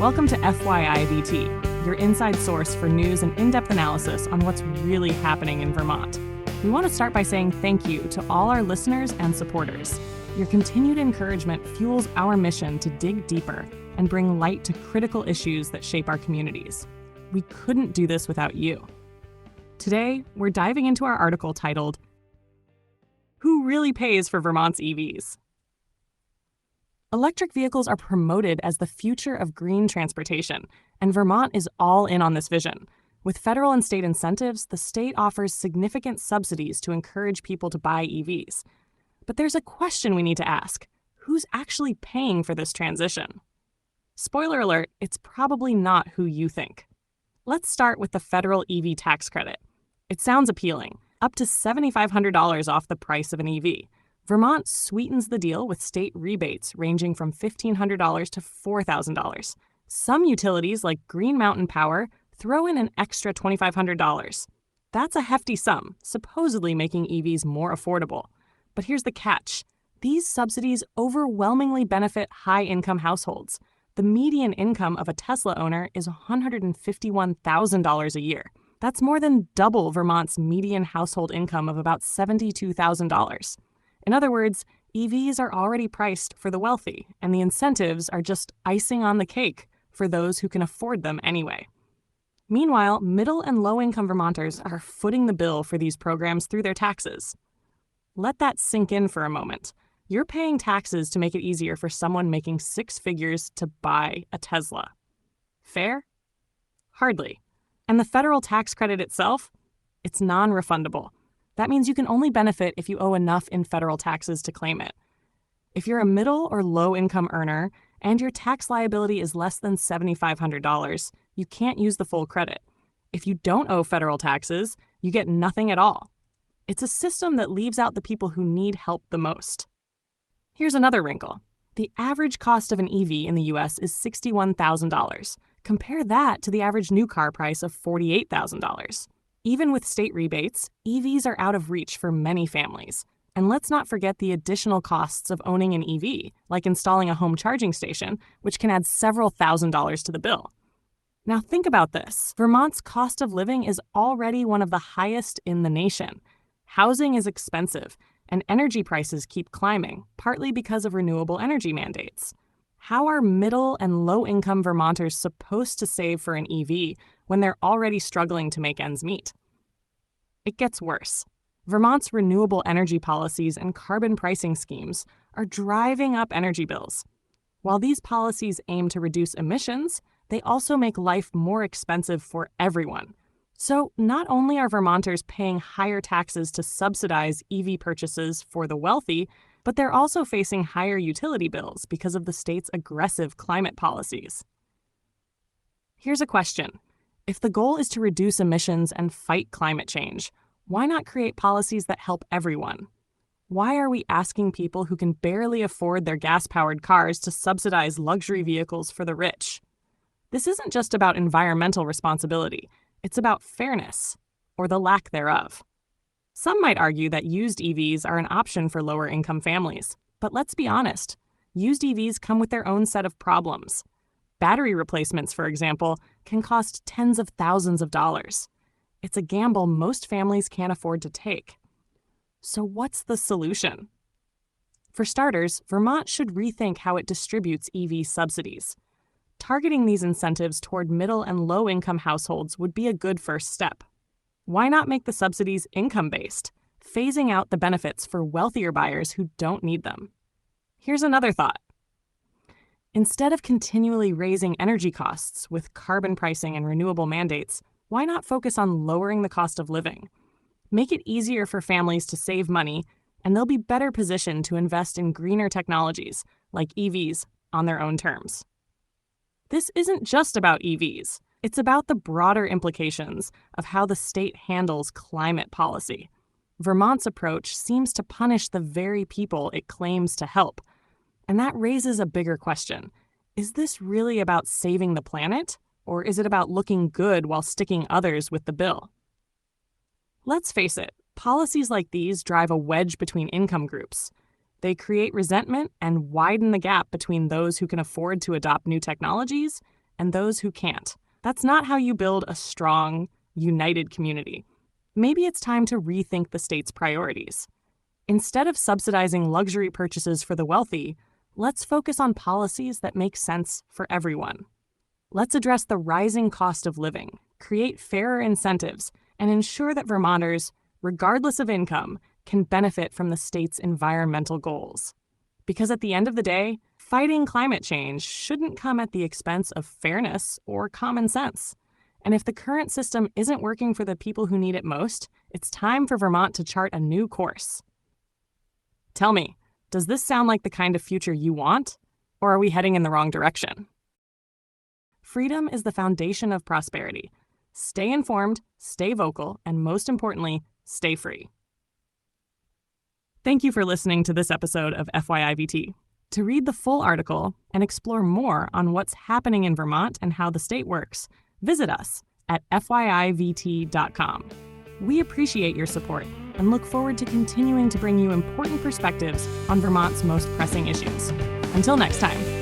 Welcome to FYI VT, your inside source for news and in-depth analysis on what's really happening in Vermont. We want to start by saying thank you to all our listeners and supporters. Your continued encouragement fuels our mission to dig deeper and bring light to critical issues that shape our communities. We couldn't do this without you. Today, we're diving into our article titled, "Who Really Pays for Vermont's EVs?" Electric vehicles are promoted as the future of green transportation, and Vermont is all in on this vision. With federal and state incentives, the state offers significant subsidies to encourage people to buy EVs. But there's a question we need to ask. Who's actually paying for this transition? Spoiler alert, it's probably not who you think. Let's start with the federal EV tax credit. It sounds appealing, up to $7,500 off the price of an EV. Vermont sweetens the deal with state rebates ranging from $1,500 to $4,000. Some utilities, like Green Mountain Power, throw in an extra $2,500. That's a hefty sum, supposedly making EVs more affordable. But here's the catch. These subsidies overwhelmingly benefit high-income households. The median income of a Tesla owner is $151,000 a year. That's more than double Vermont's median household income of about $72,000. In other words, EVs are already priced for the wealthy, and the incentives are just icing on the cake for those who can afford them anyway. Meanwhile, middle and low-income Vermonters are footing the bill for these programs through their taxes. Let that sink in for a moment. You're paying taxes to make it easier for someone making six figures to buy a Tesla. Fair? Hardly. And the federal tax credit itself? It's non-refundable. That means you can only benefit if you owe enough in federal taxes to claim it. If you're a middle or low-income earner and your tax liability is less than $7,500, you can't use the full credit. If you don't owe federal taxes, you get nothing at all. It's a system that leaves out the people who need help the most. Here's another wrinkle. The average cost of an EV in the U.S. is $61,000. Compare that to the average new car price of $48,000. Even with state rebates, EVs are out of reach for many families. And let's not forget the additional costs of owning an EV, like installing a home charging station, which can add several $1,000s to the bill. Now think about this. Vermont's cost of living is already one of the highest in the nation. Housing is expensive, and energy prices keep climbing, partly because of renewable energy mandates. How are middle and low-income Vermonters supposed to save for an EV when they're already struggling to make ends meet? It gets worse. Vermont's renewable energy policies and carbon pricing schemes are driving up energy bills. While these policies aim to reduce emissions, they also make life more expensive for everyone. So not only are Vermonters paying higher taxes to subsidize EV purchases for the wealthy, but they're also facing higher utility bills because of the state's aggressive climate policies. Here's a question. If the goal is to reduce emissions and fight climate change, why not create policies that help everyone? Why are we asking people who can barely afford their gas-powered cars to subsidize luxury vehicles for the rich? This isn't just about environmental responsibility. It's about fairness, or the lack thereof. Some might argue that used EVs are an option for lower-income families. But let's be honest, used EVs come with their own set of problems. Battery replacements, for example, can cost tens of thousands of dollars. It's a gamble most families can't afford to take. So what's the solution? For starters, Vermont should rethink how it distributes EV subsidies. Targeting these incentives toward middle and low-income households would be a good first step. Why not make the subsidies income-based, phasing out the benefits for wealthier buyers who don't need them? Here's another thought. Instead of continually raising energy costs with carbon pricing and renewable mandates, why not focus on lowering the cost of living? Make it easier for families to save money, and they'll be better positioned to invest in greener technologies, like EVs, on their own terms. This isn't just about EVs. It's about the broader implications of how the state handles climate policy. Vermont's approach seems to punish the very people it claims to help. And that raises a bigger question. Is this really about saving the planet? Or is it about looking good while sticking others with the bill? Let's face it, policies like these drive a wedge between income groups. They create resentment and widen the gap between those who can afford to adopt new technologies and those who can't. That's not how you build a strong, united community. Maybe it's time to rethink the state's priorities. Instead of subsidizing luxury purchases for the wealthy, let's focus on policies that make sense for everyone. Let's address the rising cost of living, create fairer incentives, and ensure that Vermonters, regardless of income, can benefit from the state's environmental goals. Because at the end of the day, fighting climate change shouldn't come at the expense of fairness or common sense. And if the current system isn't working for the people who need it most, it's time for Vermont to chart a new course. Tell me, does this sound like the kind of future you want? Or are we heading in the wrong direction? Freedom is the foundation of prosperity. Stay informed, stay vocal, and most importantly, stay free. Thank you for listening to this episode of FYI VT. To read the full article and explore more on what's happening in Vermont and how the state works, visit us at FYIVT.com. We appreciate your support and look forward to continuing to bring you important perspectives on Vermont's most pressing issues. Until next time.